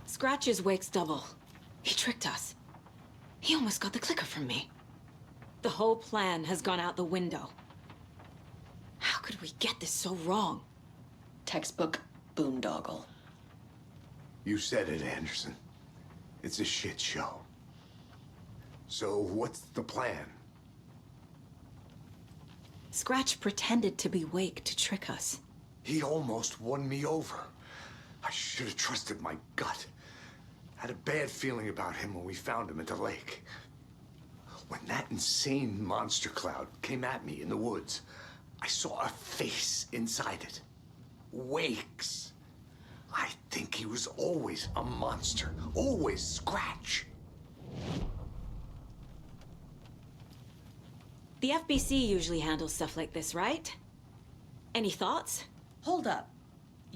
Scratch's wake's double. He tricked us. He almost got the clicker from me. The whole plan has gone out the window. How could we get this so wrong? Textbook boondoggle. You said it, Anderson. It's a shit show. So what's the plan? Scratch pretended to be Wake to trick us. He almost won me over. I should have trusted my gut. Had a bad feeling about him when we found him at the lake. When that insane monster cloud came at me in the woods, I saw a face inside it. Wake's. I think he was always a monster. Always Scratch. The FBC usually handles stuff like this, right? Any thoughts? Hold up.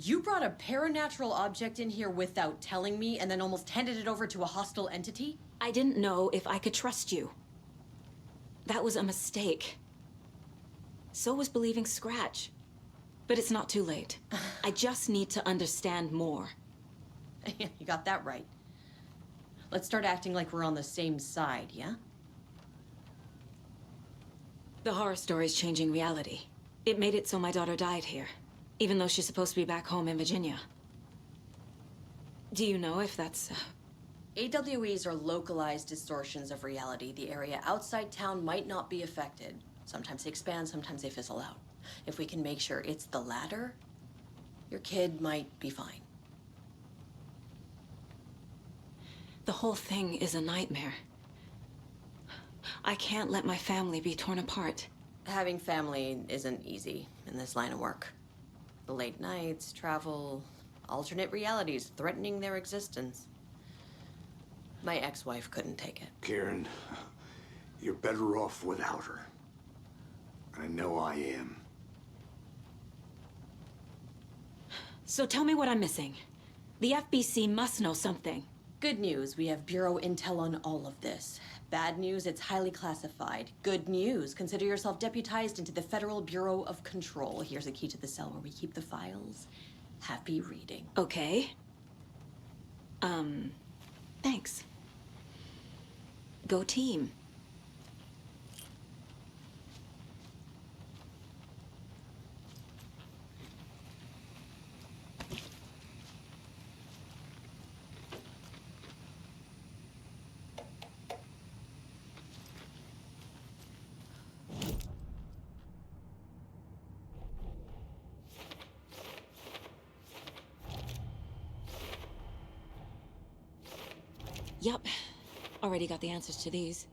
You brought a paranatural object in here without telling me and then almost handed it over to a hostile entity? I didn't know if I could trust you. That was a mistake. So was believing Scratch. But it's not too late. I just need to understand more. You got that right. Let's start acting like we're on the same side, yeah? The horror story's changing reality. It made it so my daughter died here, even though she's supposed to be back home in Virginia. Do you know if that's... AWEs are localized distortions of reality. The area outside town might not be affected. Sometimes they expand, sometimes they fizzle out. If we can make sure it's the latter, your kid might be fine. The whole thing is a nightmare. I can't let my family be torn apart. Having family isn't easy in this line of work. The late nights, travel, alternate realities threatening their existence. My ex-wife couldn't take it. Karen, you're better off without her. I know I am. So tell me what I'm missing. The FBC must know something. Good news, we have Bureau intel on all of this. Bad news, it's highly classified. Good news, consider yourself deputized into the Federal Bureau of Control. Here's a key to the cell where we keep the files. Happy reading. Okay. Thanks. Go team. Yep. Already got the answers to these.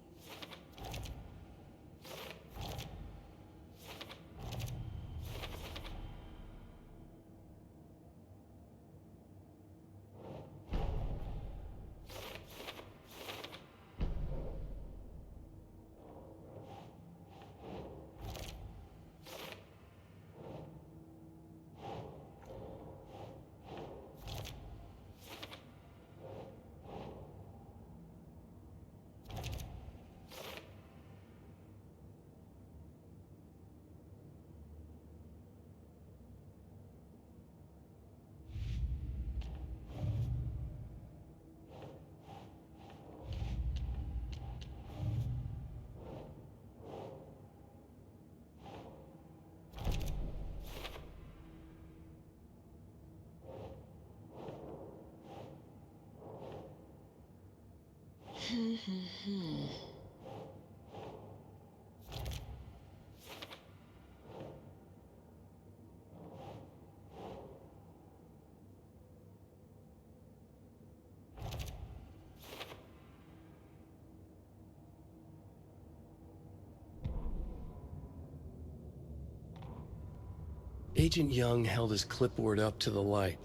Agent Young held his clipboard up to the light.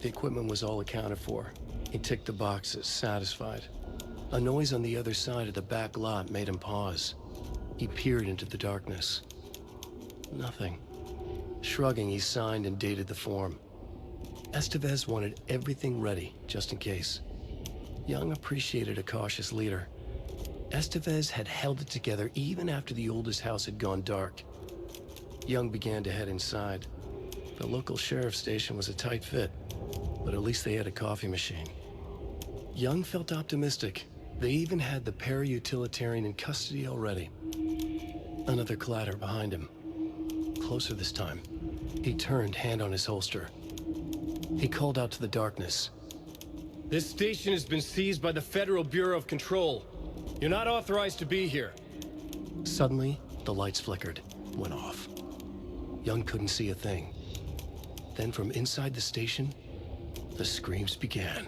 The equipment was all accounted for. He ticked the boxes, satisfied. A noise on the other side of the back lot made him pause. He peered into the darkness. Nothing. Shrugging, he signed and dated the form. Estevez wanted everything ready, just in case. Young appreciated a cautious leader. Estevez had held it together even after the oldest house had gone dark. Young began to head inside. The local sheriff's station was a tight fit. but at least they had a coffee machine. Young felt optimistic. They even had the para-utilitarian in custody already. Another clatter behind him. Closer this time. He turned, hand on his holster. He called out to the darkness. "This station has been seized by the Federal Bureau of Control. You're not authorized to be here." Suddenly, the lights flickered, went off. Young couldn't see a thing. Then from inside the station, the screams began.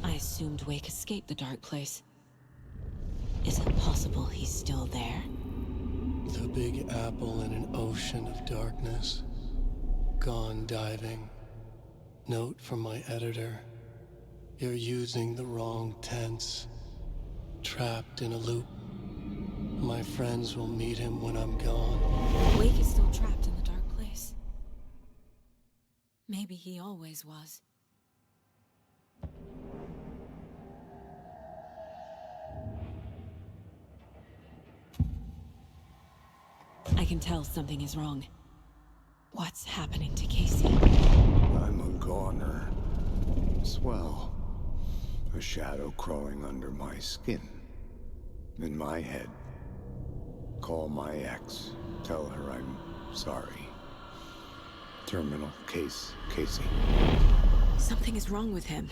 I assumed Wake escaped the dark place. Is it possible he's still there? The Big Apple in an ocean of darkness. Gone diving. Note from my editor. You're using the wrong tense. Trapped in a loop. My friends will meet him when I'm gone. Wake is still trapped in the dark place. Maybe he always was. I can tell something is wrong. What's happening to Casey? I'm a goner. Swell. A shadow crawling under my skin. In my head. Call my ex. Tell her I'm sorry. Terminal case, Casey. Something is wrong with him.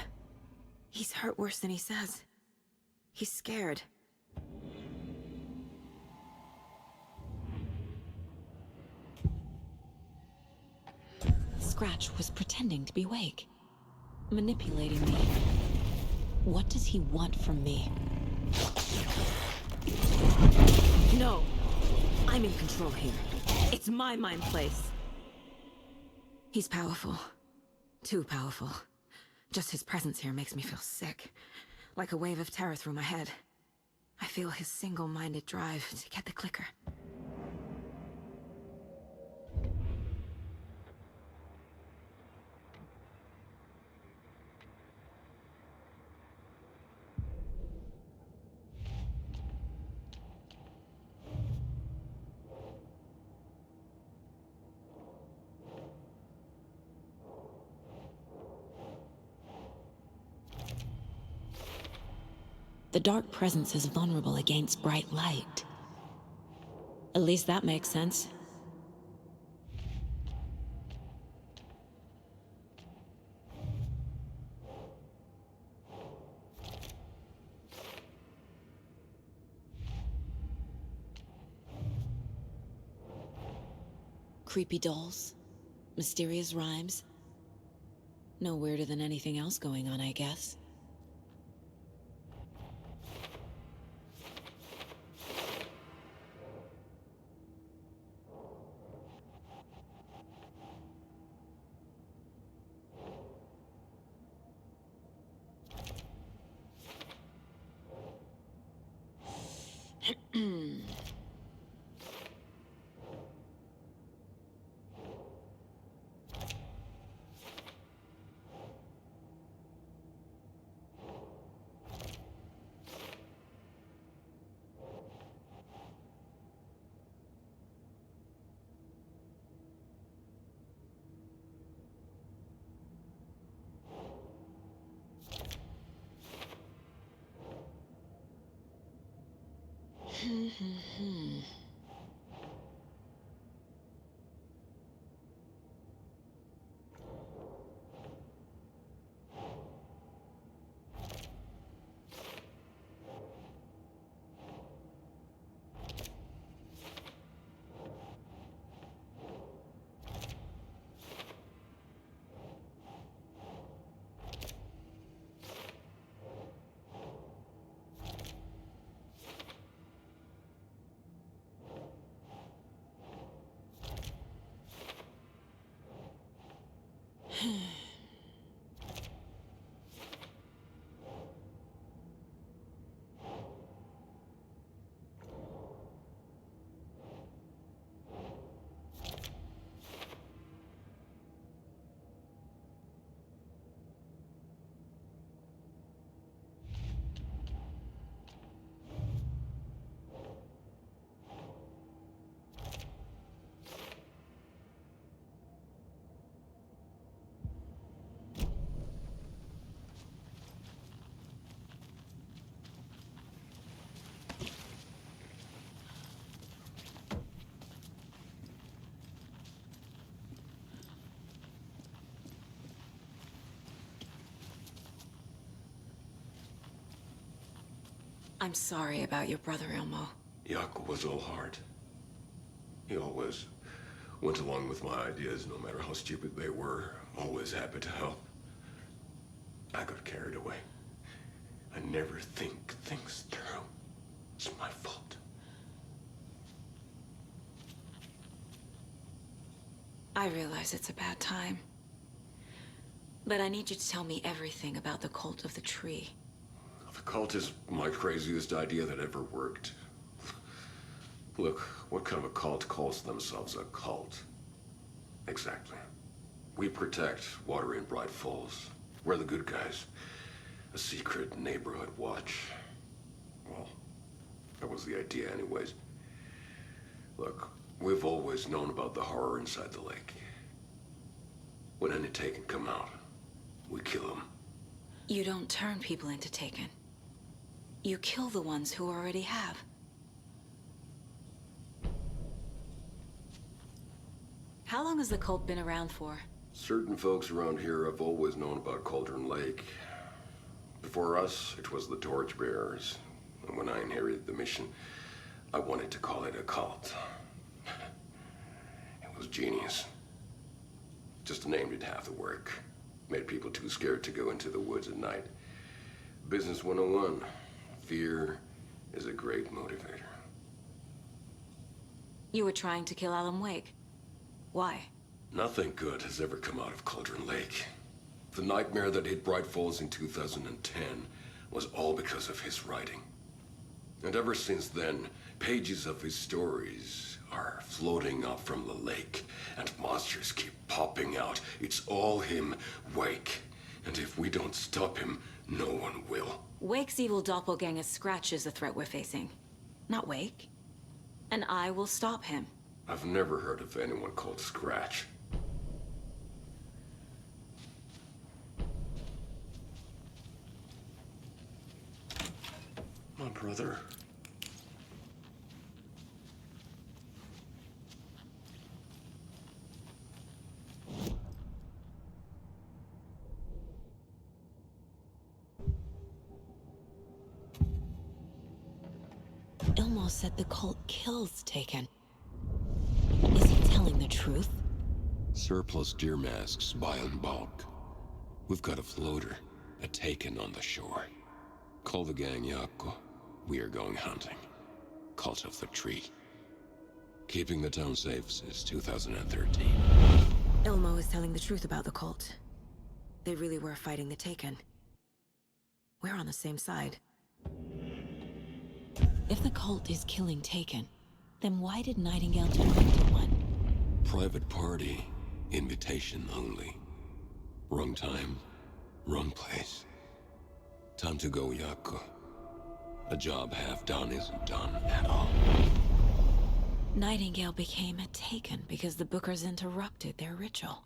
He's hurt worse than he says. He's scared. Scratch was pretending to be Wake. Manipulating me. What does he want from me? No! I'm in control here. It's my mind place. He's powerful. Too powerful. Just his presence here makes me feel sick. Like a wave of terror through my head. I feel his single-minded drive to get the clicker. The dark presence is vulnerable against bright light. At least that makes sense. Creepy dolls, mysterious rhymes. No weirder than anything else going on, I guess. I'm sorry about your brother, Ilmo. Jaakko was all heart. He always went along with my ideas, no matter how stupid they were. Always happy to help. I got carried away. I never think things through. It's my fault. I realize it's a bad time. But I need you to tell me everything about the Cult of the Tree. The cult is my craziest idea that ever worked. Look, what kind of a cult calls themselves a cult? Exactly. We protect water in Bright Falls. We're the good guys. A secret neighborhood watch. Well, that was the idea anyways. Look, we've always known about the horror inside the lake. When any Taken come out, we kill them. You don't turn people into Taken. You kill the ones who already have. How long has the cult been around for? Certain folks around here have always known about Cauldron Lake. Before us, it was the Torchbearers. And when I inherited the mission, I wanted to call it a cult. It was genius. Just a name did half the work. Made people too scared to go into the woods at night. Business 101. Fear is a great motivator. You were trying to kill Alan Wake. Why? Nothing good has ever come out of Cauldron Lake. The nightmare that hit Bright Falls in 2010 was all because of his writing. And ever since then, pages of his stories are floating up from the lake, and monsters keep popping out. It's all him, Wake. And if we don't stop him, no one will. Wake's evil doppelganger Scratch is the threat we're facing. Not Wake. And I will stop him. I've never heard of anyone called Scratch. My brother. Ilmo said the cult kills Taken. Is he telling the truth? Surplus deer masks buy in bulk. We've got a floater, a Taken on the shore. Call the gang Jaakko. We are going hunting. Cult of the Tree. Keeping the town safe since 2013. Ilmo is telling the truth about the cult. They really were fighting the Taken. We're on the same side. If the cult is killing Taken, then why did Nightingale turn into one? Private party. Invitation only. Wrong time, wrong place. Time to go, Jaakko. A job half done isn't done at all. Nightingale became a Taken because the Bookers interrupted their ritual.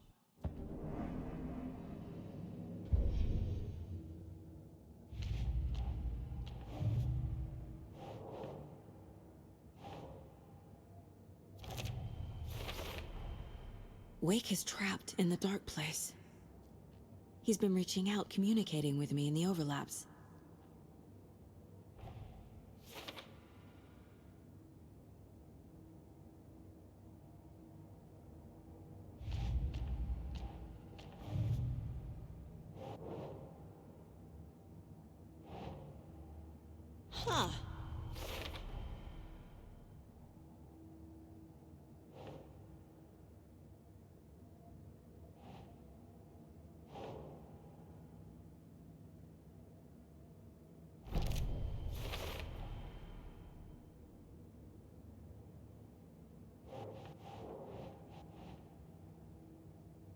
Wake is trapped in the dark place. He's been reaching out, communicating with me in the overlaps. Huh.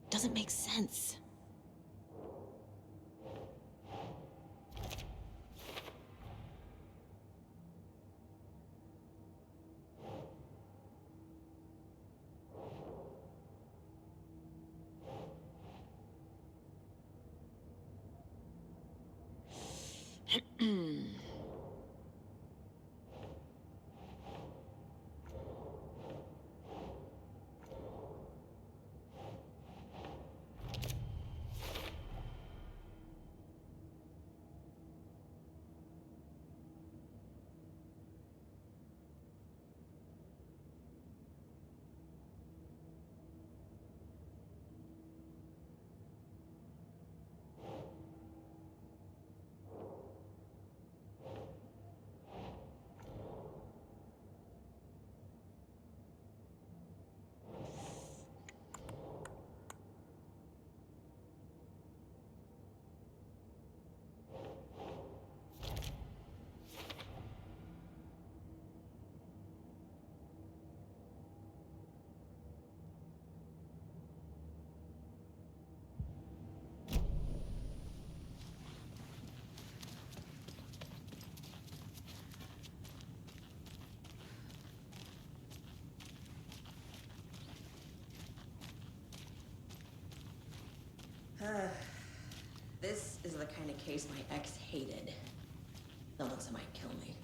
Doesn't make sense. This is the kind of case my ex hated. The ones that might kill me.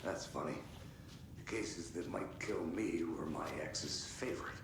That's funny. The cases that might kill me were my ex's favorite.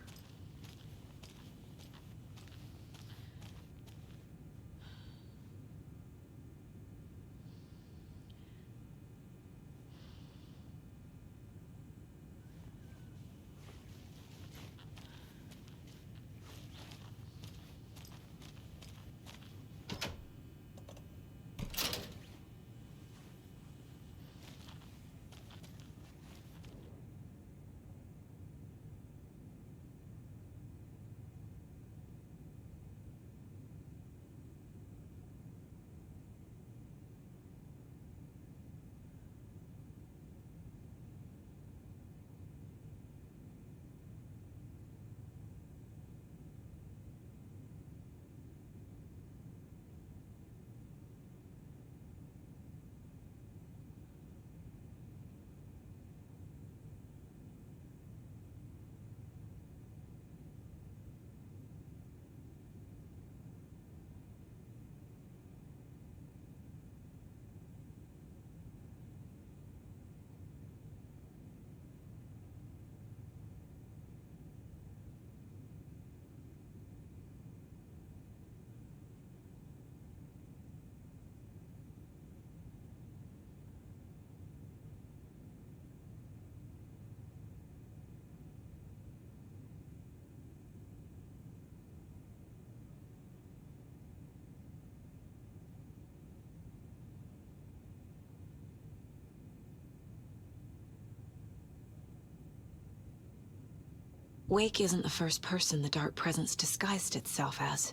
Wake isn't the first person the Dark Presence disguised itself as.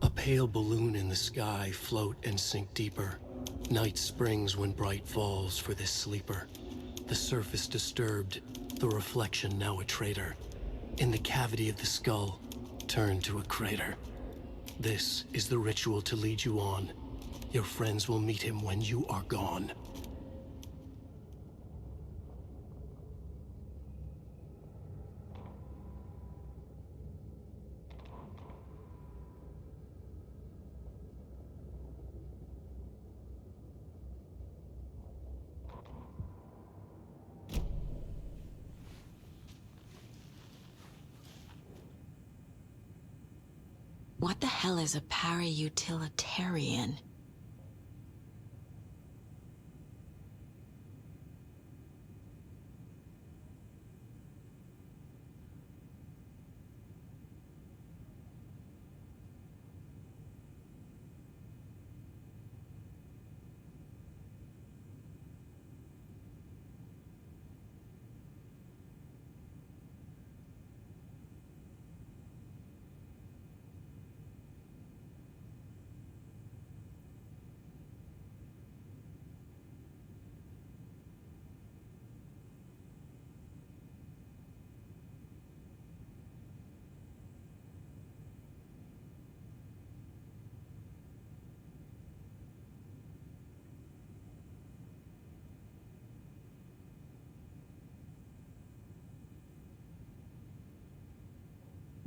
A pale balloon in the sky, float and sink deeper. Night springs when bright falls for this sleeper. The surface disturbed, the reflection now a traitor. In the cavity of the skull, turned to a crater. This is the ritual to lead you on. Your friends will meet him when you are gone. What the hell is a para-utilitarian?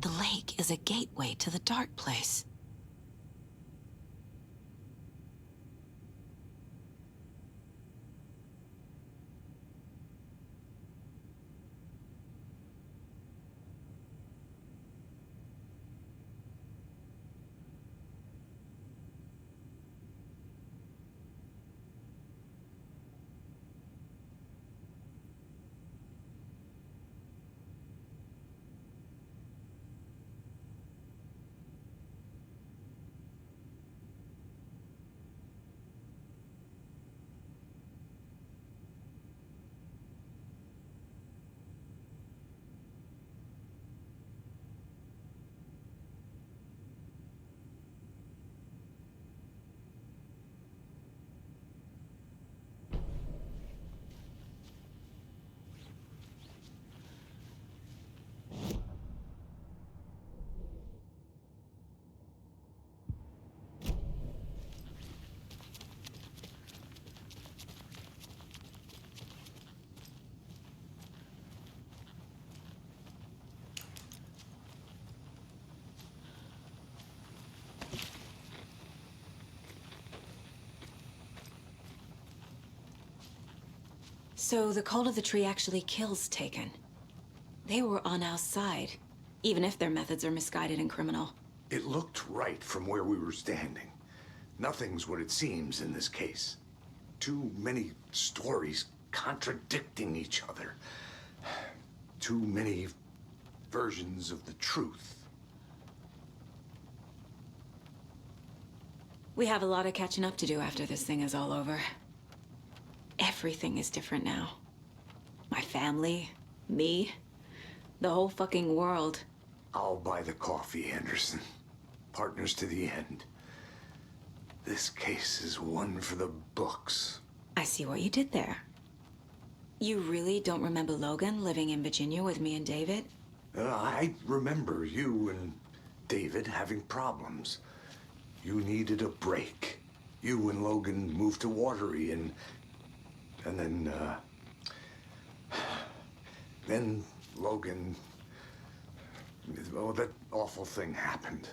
The lake is a gateway to the dark place. So the Cult of the Tree actually kills Taken. They were on our side, even if their methods are misguided and criminal. It looked right from where we were standing. Nothing's what it seems in this case. Too many stories contradicting each other. Too many versions of the truth. We have a lot of catching up to do after this thing is all over. Everything is different now. My family, me, the whole fucking world. I'll buy the coffee, Anderson. Partners to the end. This case is one for the books. I see what you did there. You really don't remember Logan living in Virginia with me and David? I remember you and David having problems. You needed a break. You and Logan moved to Watery and then Logan, well, that awful thing happened.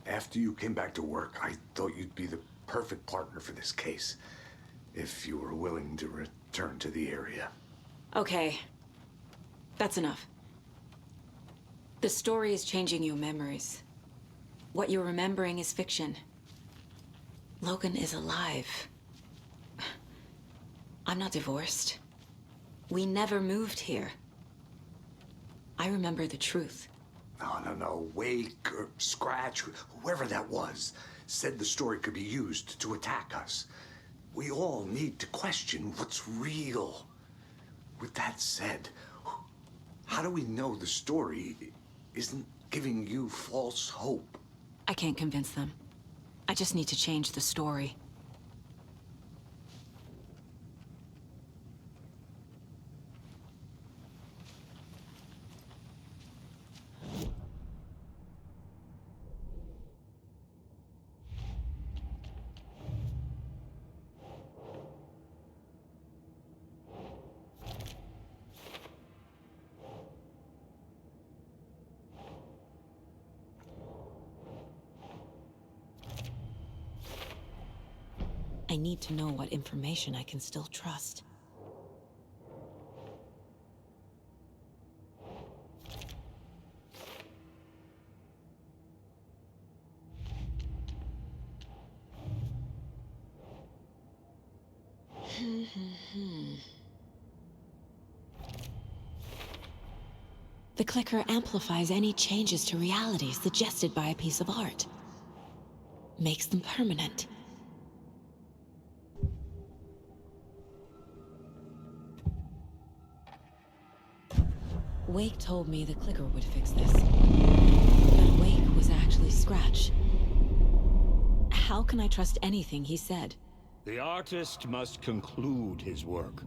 After you came back to work, I thought you'd be the perfect partner for this case, if you were willing to return to the area. Okay. That's enough. The story is changing your memories. What you're remembering is fiction. Logan is alive. I'm not divorced. We never moved here. I remember the truth. No. Wake or Scratch, whoever that was, said the story could be used to attack us. We all need to question what's real. With that said, how do we know the story isn't giving you false hope? I can't convince them. I just need to change the story. I need to know what information I can still trust. The clicker amplifies any changes to reality suggested by a piece of art. Makes them permanent. Wake told me the clicker would fix this. But Wake was actually Scratch. How can I trust anything he said? The artist must conclude his work.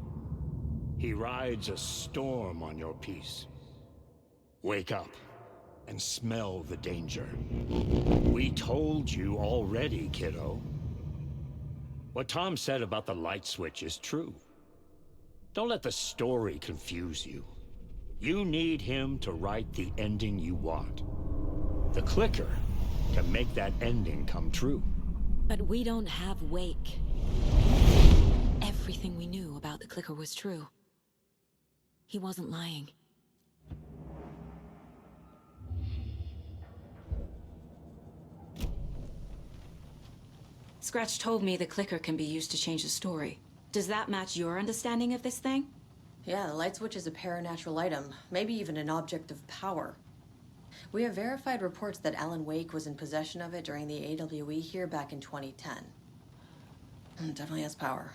He rides a storm on your piece. Wake up and smell the danger. We told you already, kiddo. What Tom said about the light switch is true. Don't let the story confuse you. You need him to write the ending you want. The clicker can make that ending come true. But we don't have Wake. Everything we knew about the clicker was true. He wasn't lying. Scratch told me the clicker can be used to change the story. Does that match your understanding of this thing? Yeah, the light switch is a paranatural item, maybe even an object of power. We have verified reports that Alan Wake was in possession of it during the AWE here back in 2010. Definitely has power.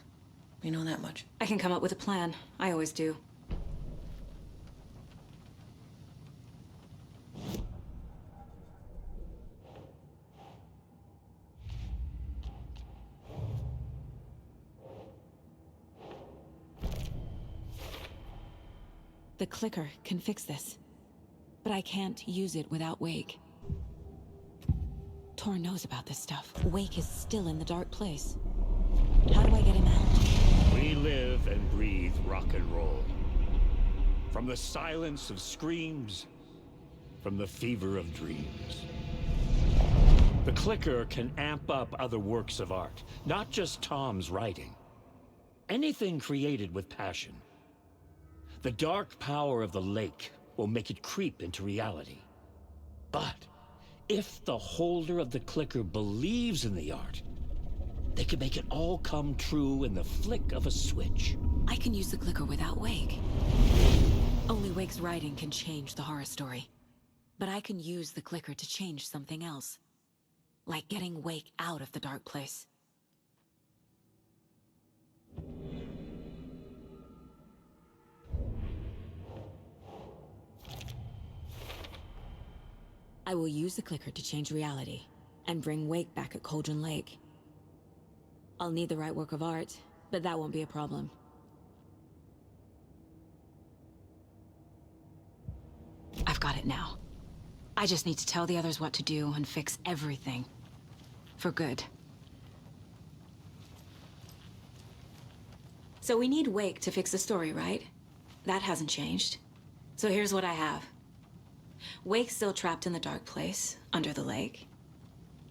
We know that much. I can come up with a plan. I always do. The clicker can fix this. But I can't use it without Wake. Tor knows about this stuff. Wake is still in the dark place. How do I get him out? We live and breathe rock and roll. From the silence of screams, from the fever of dreams. The clicker can amp up other works of art, not just Tom's writing. Anything created with passion. The dark power of the lake will make it creep into reality. But if the holder of the clicker believes in the art, they can make it all come true in the flick of a switch. I can use the clicker without Wake. Only Wake's writing can change the horror story. But I can use the clicker to change something else. Like getting Wake out of the dark place. I will use the clicker to change reality, and bring Wake back at Cauldron Lake. I'll need the right work of art, but that won't be a problem. I've got it now. I just need to tell the others what to do and fix everything. For good. So we need Wake to fix the story, right? That hasn't changed. So here's what I have. Wake's still trapped in the dark place, under the lake.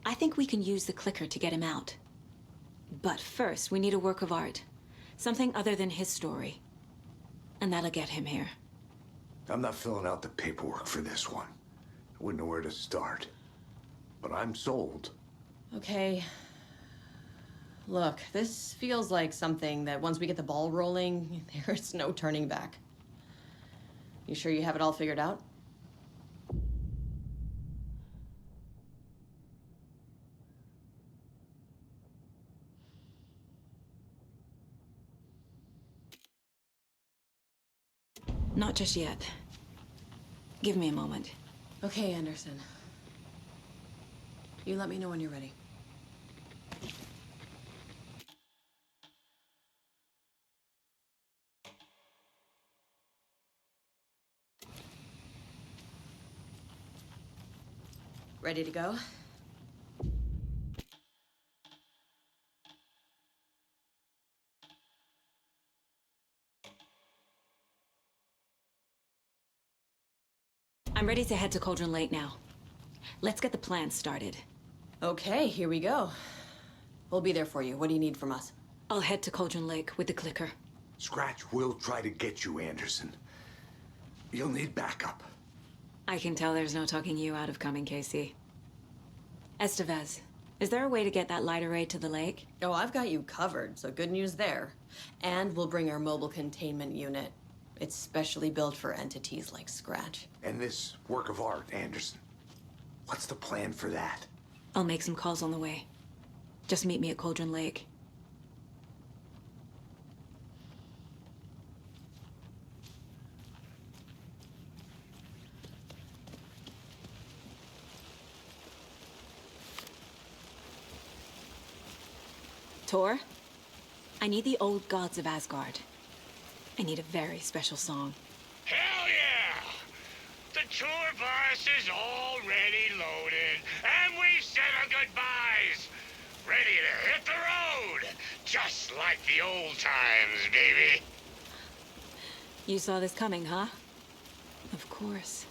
I think we can use the clicker to get him out. But first, we need a work of art. Something other than his story. And that'll get him here. I'm not filling out the paperwork for this one. I wouldn't know where to start. But I'm sold. Okay. Look, this feels like something that once we get the ball rolling, there's no turning back. You sure you have it all figured out? Not just yet. Give me a moment. Okay, Anderson. You let me know when you're ready. Ready to go? I'm ready to head to Cauldron Lake now. Let's get the plan started. Okay, here we go. We'll be there for you. What do you need from us? I'll head to Cauldron Lake with the clicker. Scratch will try to get you, Anderson. You'll need backup. I can tell there's no talking you out of coming, Casey. Estevez, is there a way to get that light array to the lake? Oh, I've got you covered, so good news there. And we'll bring our mobile containment unit. It's specially built for entities like Scratch. And this work of art, Anderson. What's the plan for that? I'll make some calls on the way. Just meet me at Cauldron Lake. Tor, I need the old gods of Asgard. I need a very special song. Hell yeah! The tour bus is already loaded, and we've said our goodbyes. Ready to hit the road, just like the old times, baby. You saw this coming, huh? Of course.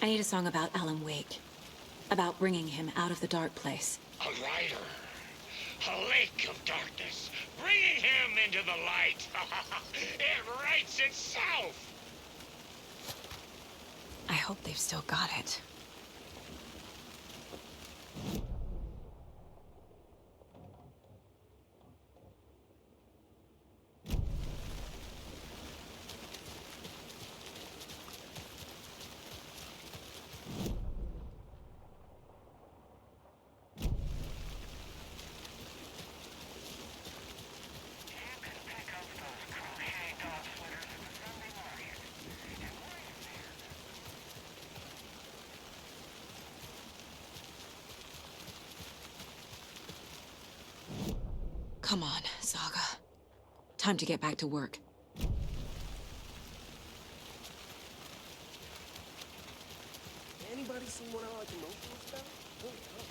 I need a song about Alan Wake. About bringing him out of the dark place. A rider. A lake of darkness, bringing him into the light. It writes itself. I hope they've still got it. Come on, Saga. Time to get back to work. Anybody seen one I like emotional stuff? Oh, no.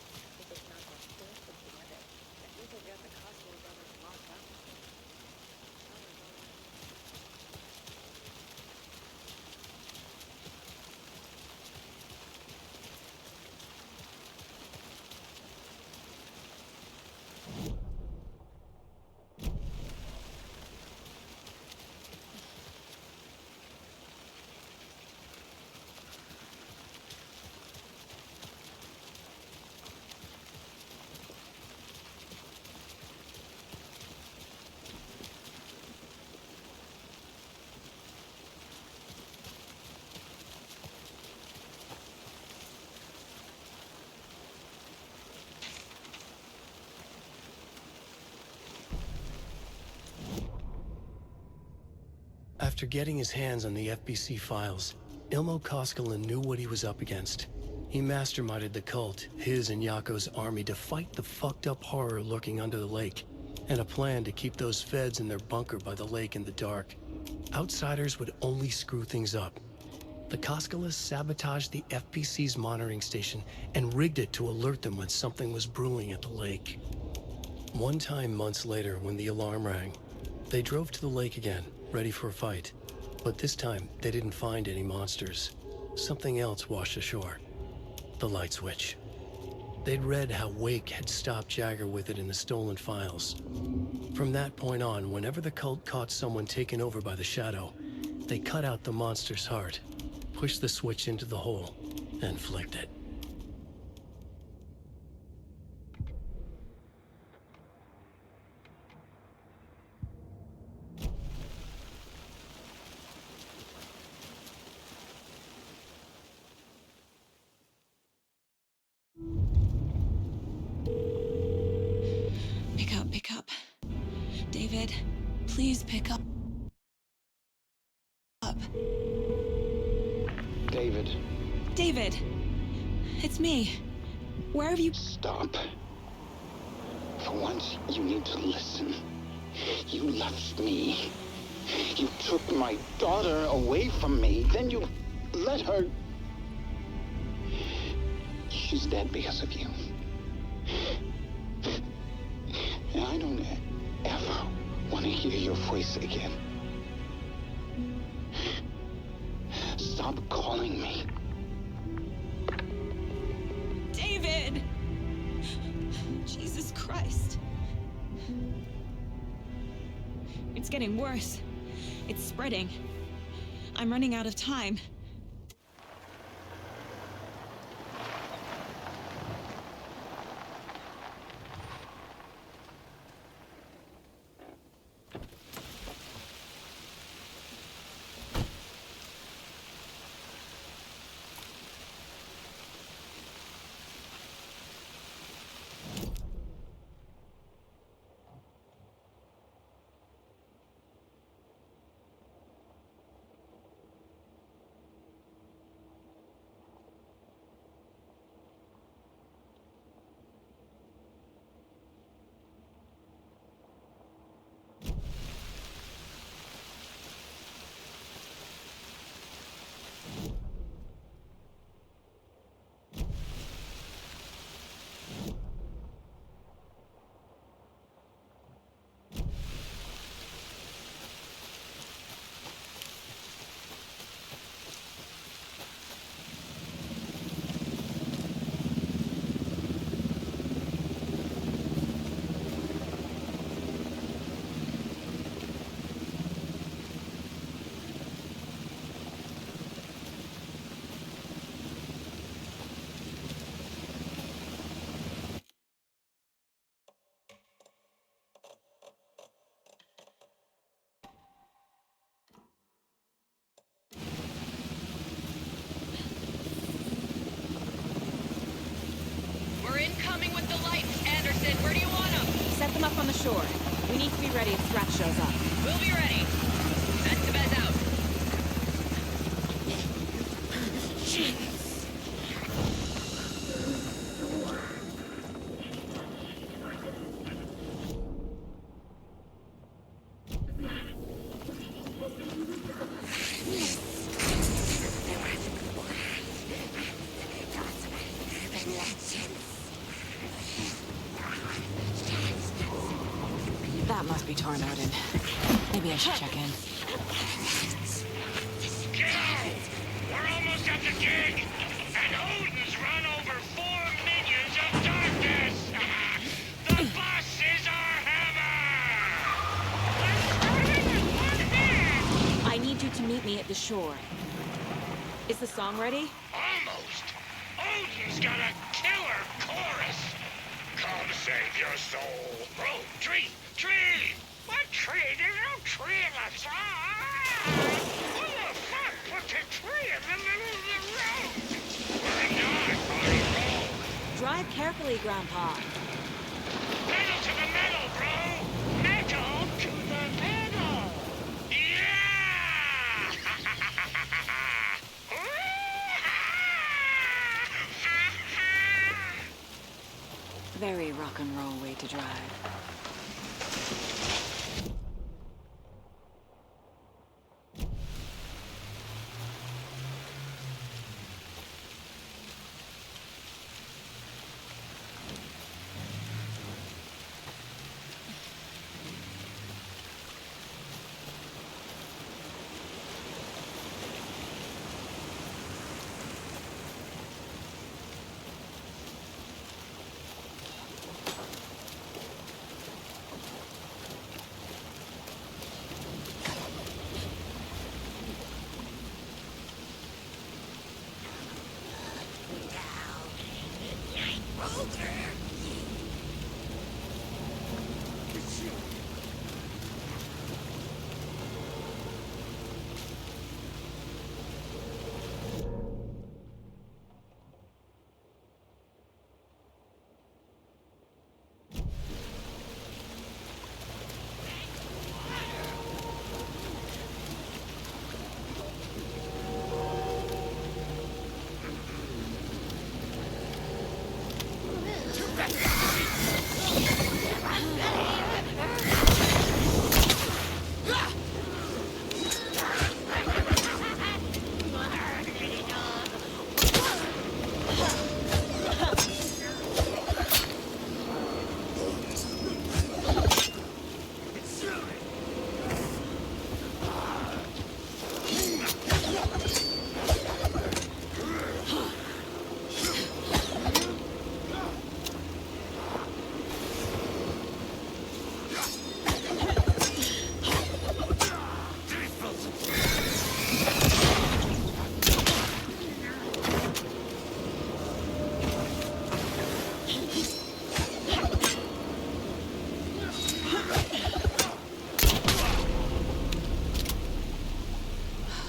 After getting his hands on the FBC files, Ilmo Koskinen knew what he was up against. He masterminded the cult, his and Yako's army, to fight the fucked up horror lurking under the lake, and a plan to keep those feds in their bunker by the lake in the dark. Outsiders would only screw things up. The Koskilas sabotaged the FBC's monitoring station and rigged it to alert them when something was brewing at the lake. One time months later, when the alarm rang, they drove to the lake again, ready for a fight. But this time, they didn't find any monsters. Something else washed ashore. The light switch. They'd read how Wake had stopped Jagger with it in the stolen files. From that point on, whenever the cult caught someone taken over by the Shadow, they cut out the monster's heart, pushed the switch into the hole, and flicked it. Pick up. David, please pick up. David. David! It's me. Where have you... Stop. For once, you need to listen. You left me. You took my daughter away from me. Then you let her... She's dead because of you. And I don't ever want to hear your voice again. Stop calling me. David! Jesus Christ. It's getting worse. It's spreading. I'm running out of time. Incoming with the lights, Anderson. Where do you want them? Set them up on the shore. We need to be ready if Strat shows up. We'll be ready. Estevez out. That must be Tornodin. Maybe I should check in. Get out! We're almost at the gig! And Odin's run over 4 minions of darkness! The bus is our hammer! I need you to meet me at the shore. Is the song ready? Almost! Odin's got a killer chorus! Come save your soul! Oh, tree! Tree! What tree? There's no tree in the song! Who the fuck put the tree in the middle of the road? We're not on a road! Drive carefully, Grandpa. Metal to the metal, bro! Metal to the metal! Yeah! very rock and roll way to drive.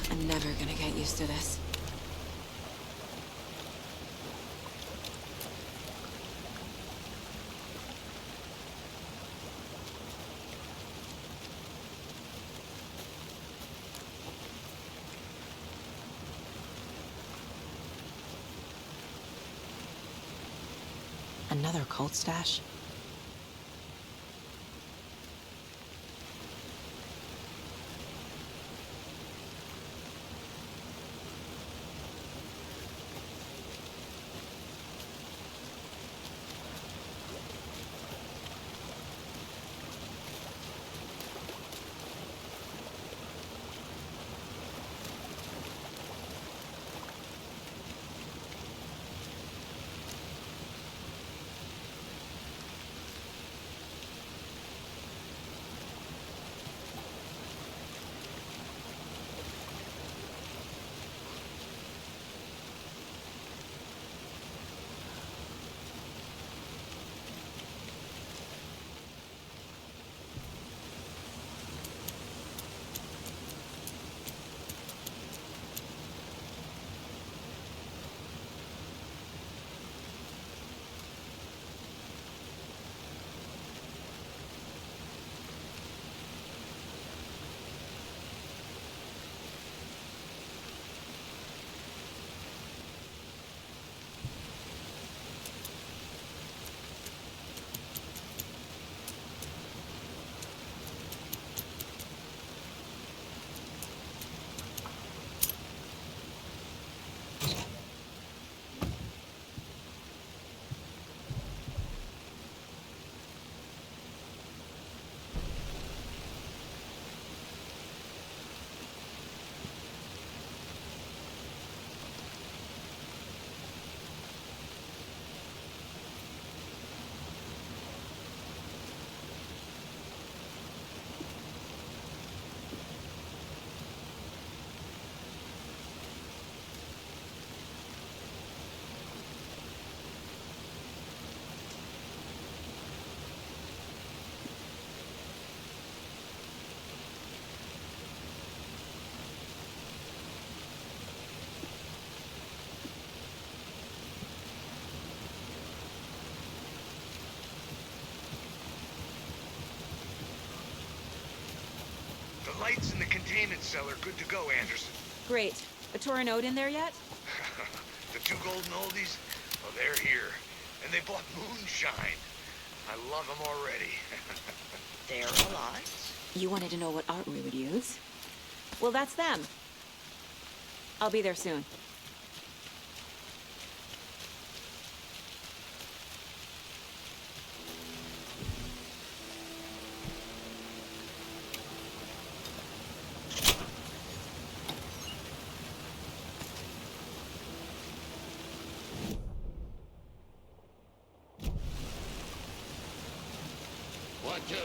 I'm never gonna get used to this. Another cult stash? The lights in the containment cell are good to go, Anderson. Great. A Torinode in there yet? The two golden oldies? Well, they're here. And they bought moonshine. I love them already. They're alive. You wanted to know what art we would use? Well, that's them. I'll be there soon. One, two.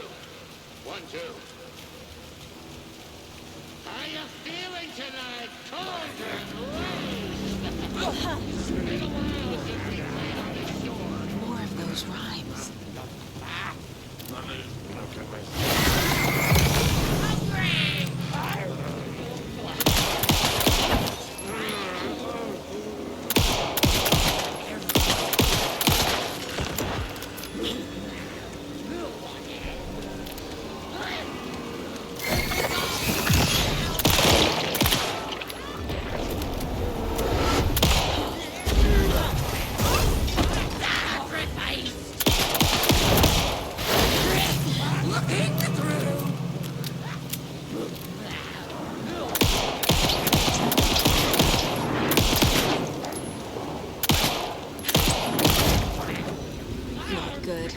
One, two. How you feeling tonight, Cauldron Race? It's been a while since we played on this shore. More of those rhymes. Not good.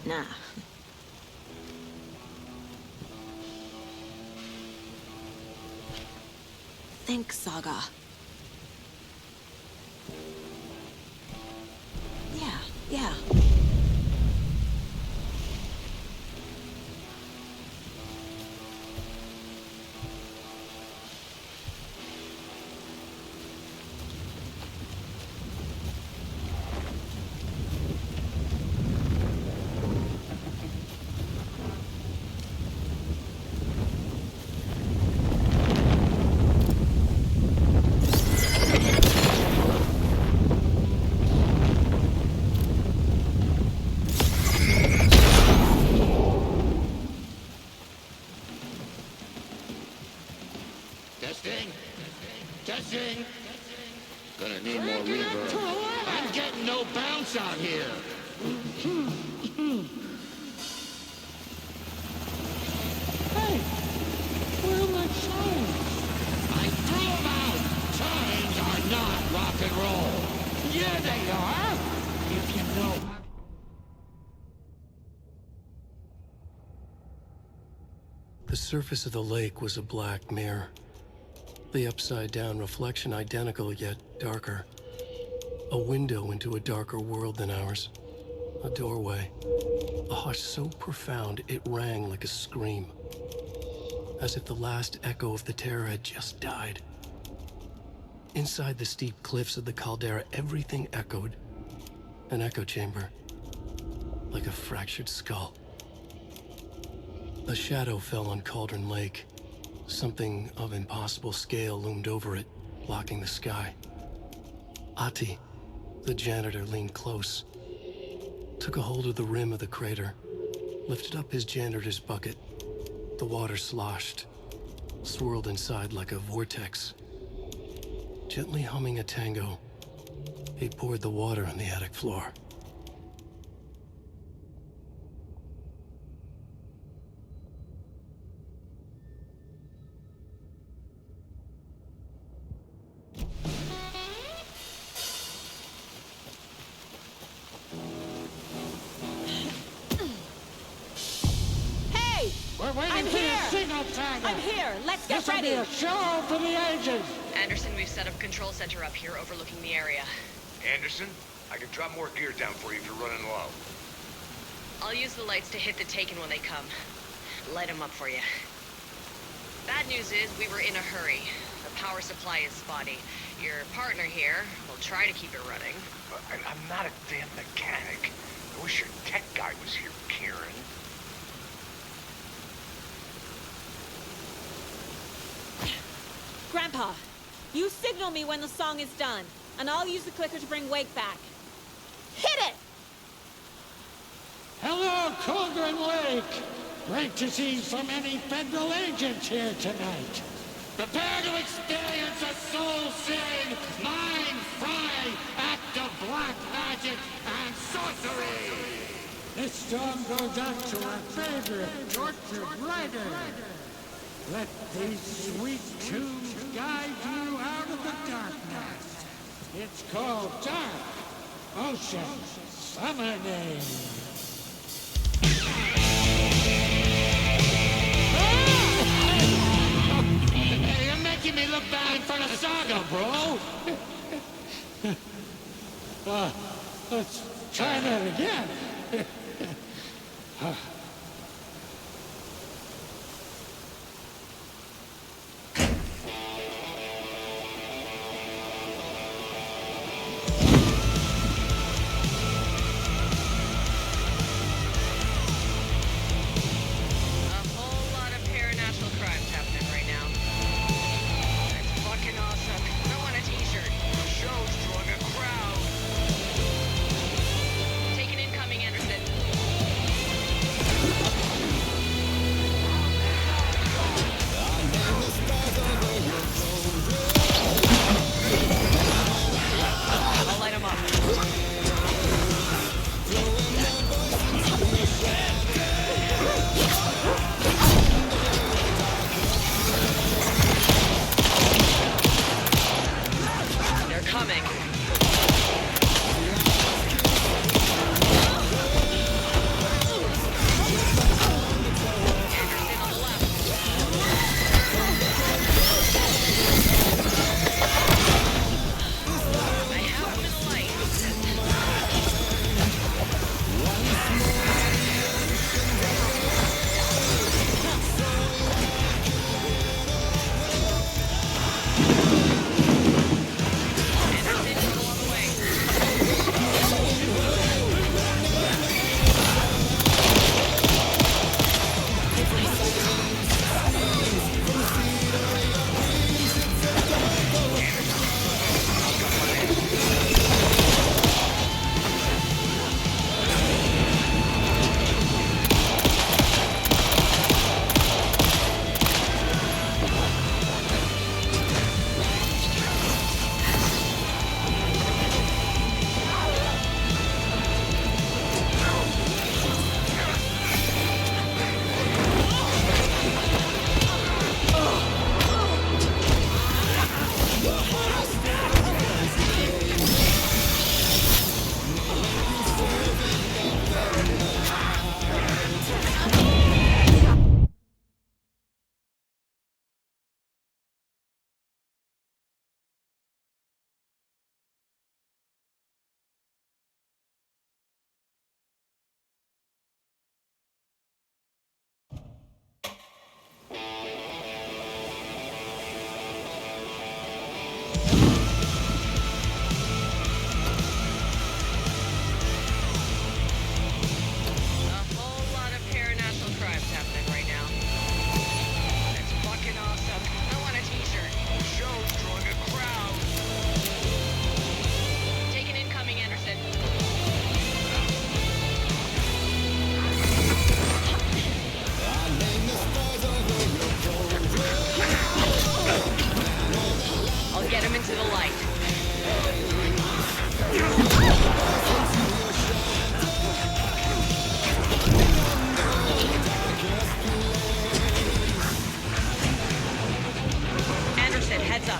Nah. Think, Saga. Yeah. Testing. Gonna need more reverb. I'm getting no bounce out here. Here they are! If you know. The surface of the lake was a black mirror. The upside-down reflection identical yet darker. A window into a darker world than ours. A doorway. A hush so profound it rang like a scream. As if the last echo of the terror had just died. Inside the steep cliffs of the caldera, everything echoed. An echo chamber. Like a fractured skull. A shadow fell on Cauldron Lake. Something of impossible scale loomed over it, blocking the sky. Ahti, the janitor, leaned close. Took a hold of the rim of the crater. Lifted up his janitor's bucket. The water sloshed. Swirled inside like a vortex. Gently humming a tango, he poured the water on the attic floor. Hey! We're waiting I'm for here! your signal, Tiger! I'm here! Let's get This'll be ready! a show for the agents! Anderson, we've set up control center up here overlooking the area. Anderson, I can drop more gear down for you if you're running low. I'll use the lights to hit the Taken when they come. Light them up for you. Bad news is we were in a hurry. The power supply is spotty. Your partner here will try to keep it running. I'm not a damn mechanic. I wish your tech guy was here, Kieran. Grandpa, you signal me when the song is done, and I'll use the clicker to bring Wake back. Hit it! Hello, Cauldron Lake! Great to see so many federal agents here tonight. Prepare to experience a soul-searing, mind-frying act of black magic and sorcery! This song goes out to our favorite tortured writer. Let these sweet tunes guide you out of the darkness. It's called Dark Ocean Summoning. Hey, you're making me look bad in front of Saga, bro. Let's try that again.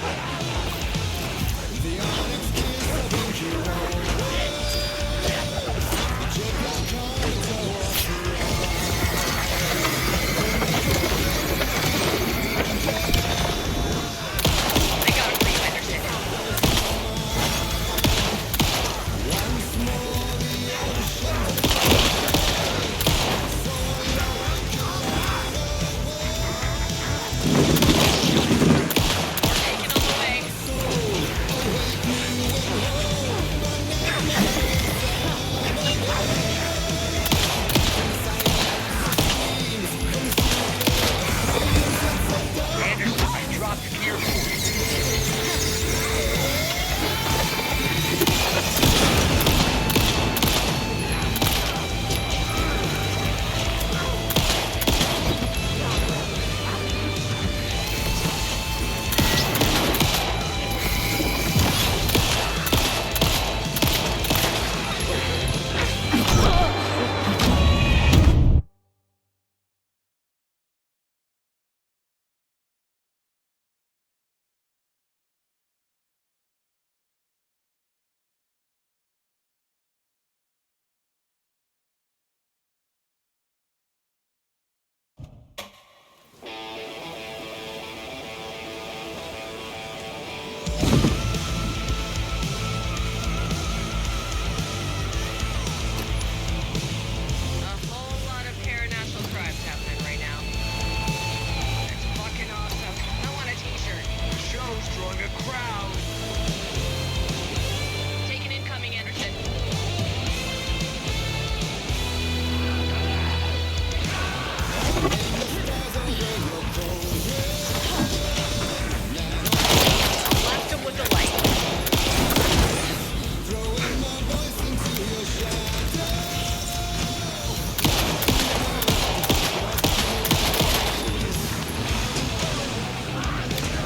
I got it for you, Anderson. Taken on the way. Anderson, I dropped the gear for you. A whole lot of paranatural crimes happening right now. That's fucking awesome. I want a t-shirt. The show's drawing a crowd. Take an incoming, Anderson. Blast him with the light.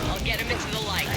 I'll get him into the light.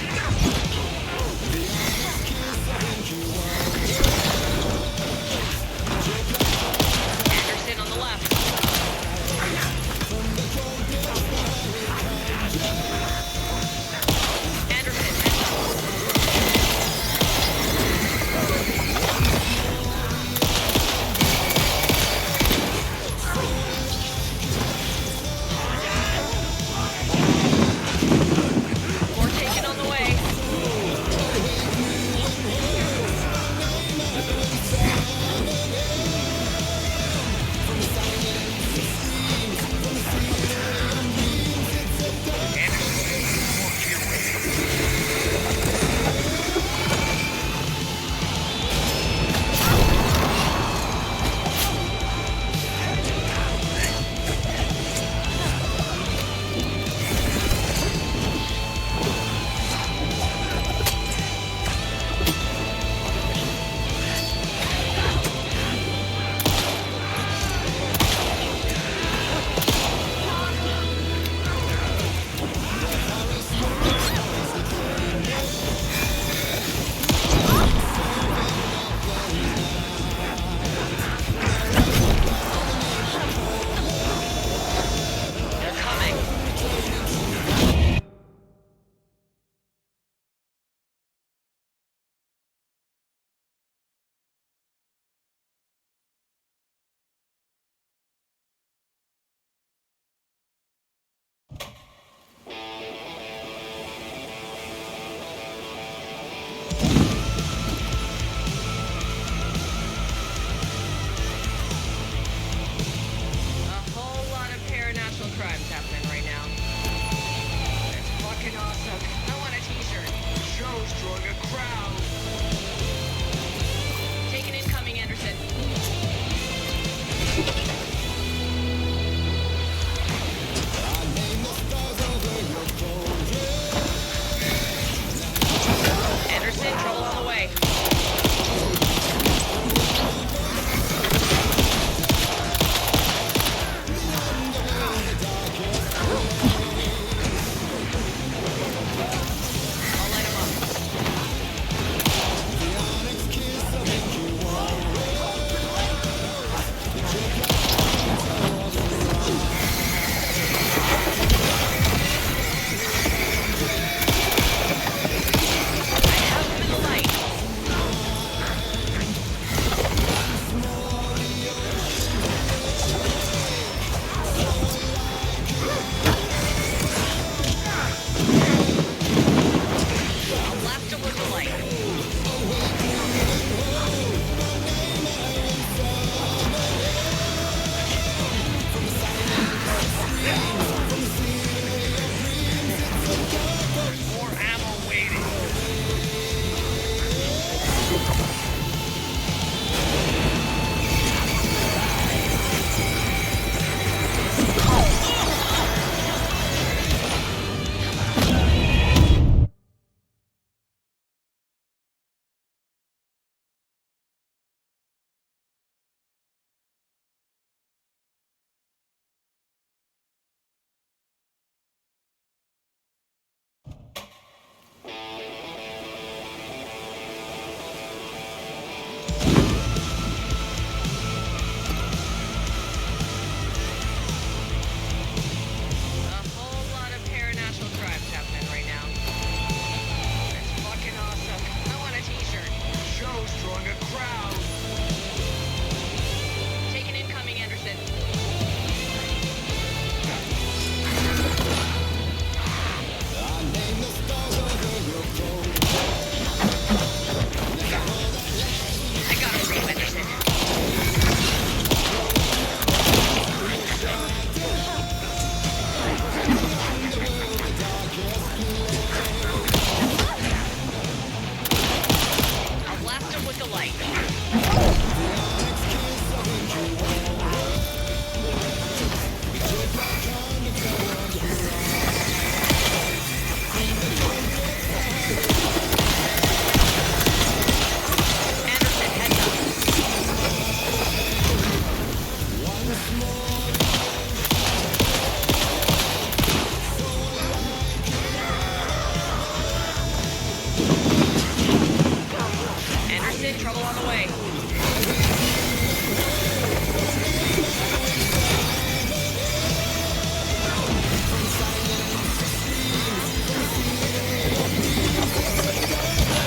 Trouble on the way.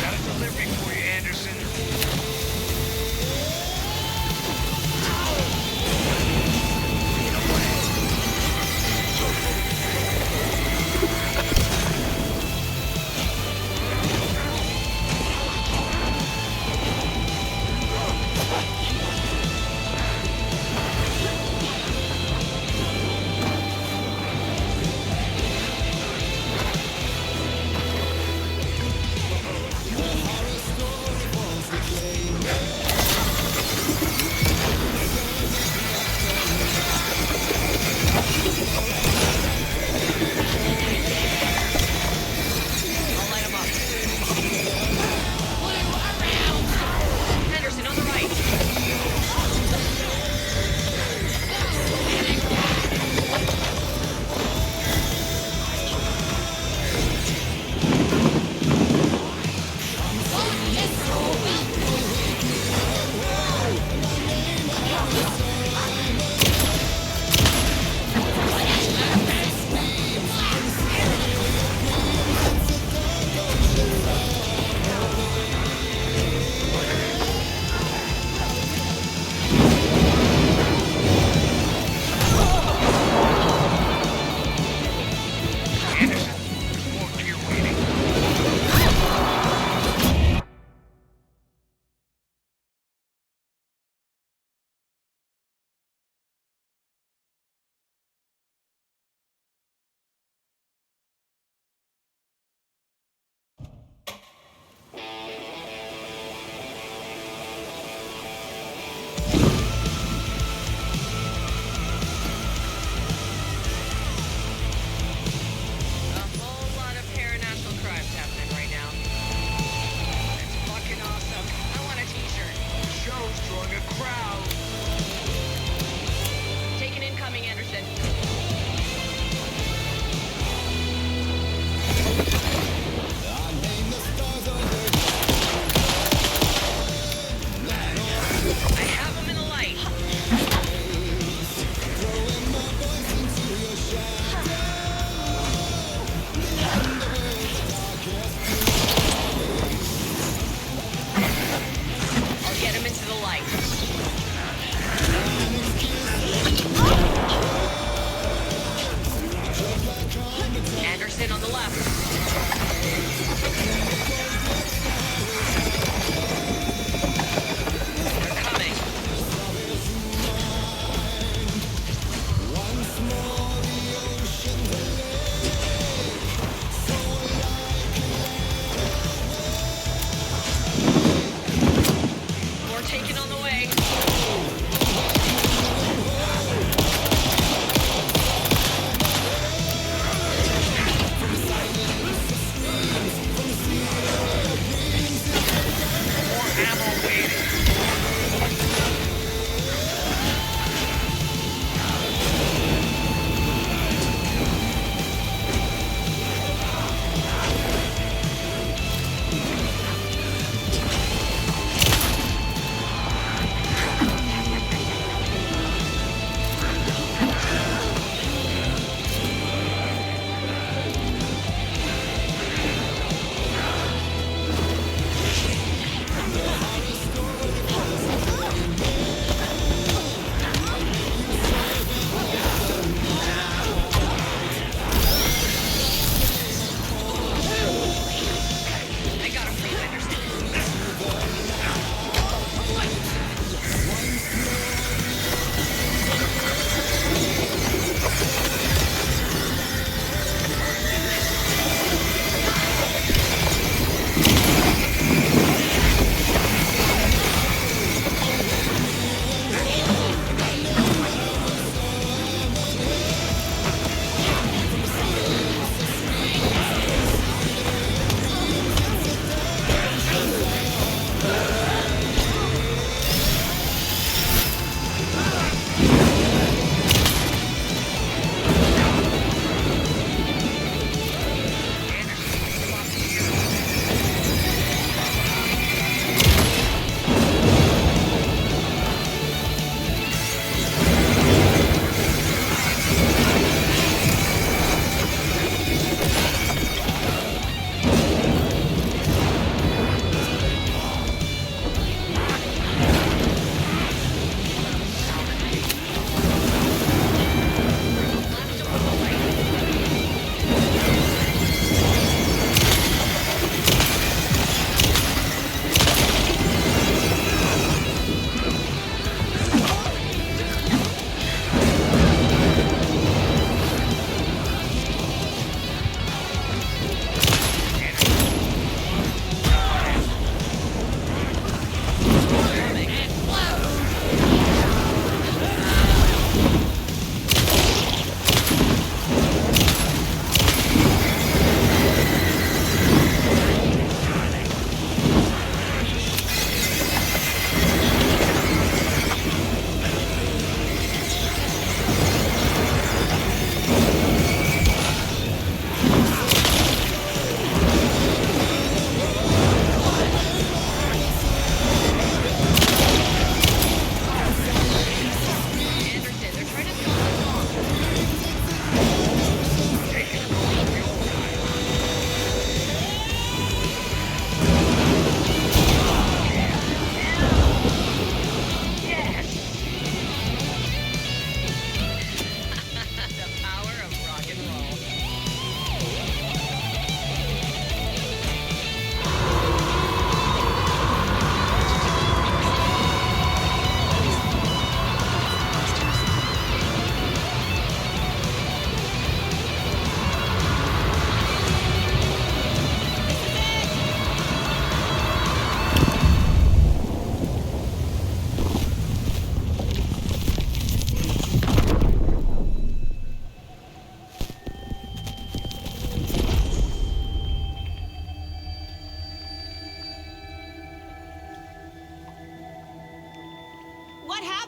Got a delivery for you, Anderson.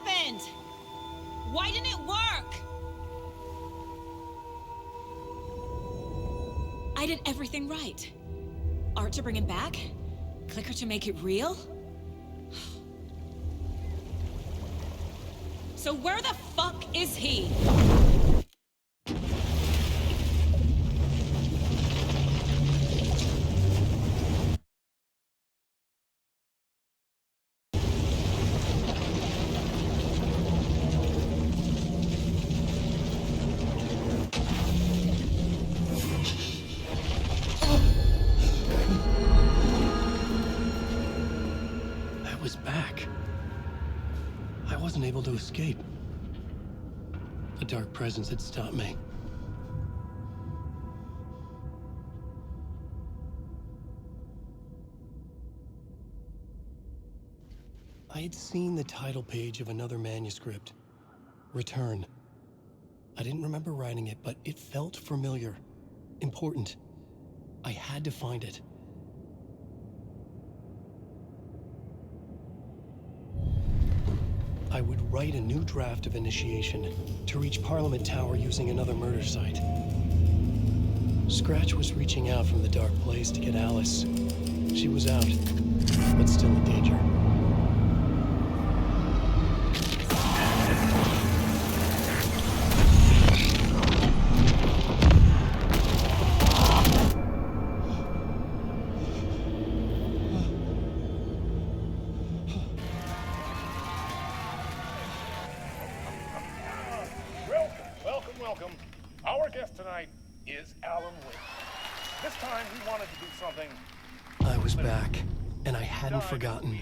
happened? Why didn't it work? I did everything right. Art to bring him back? Clicker to make it real? So where the fuck is he? I was back. I wasn't able to escape. A dark presence had stopped me. I had seen the title page of another manuscript. Return. I didn't remember writing it, but it felt familiar. Important. I had to find it. I would write a new draft of initiation to reach Parliament Tower using another murder site. Scratch was reaching out from the dark place to get Alice. She was out, but still in danger. Welcome. Our guest tonight is Alan Wake. This time he wanted to do something. I was back, and I hadn't forgotten.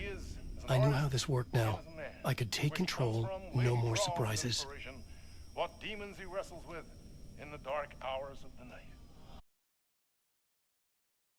I knew how this worked now. I could take control, no more surprises. What demons he wrestles with in the dark hours of the night.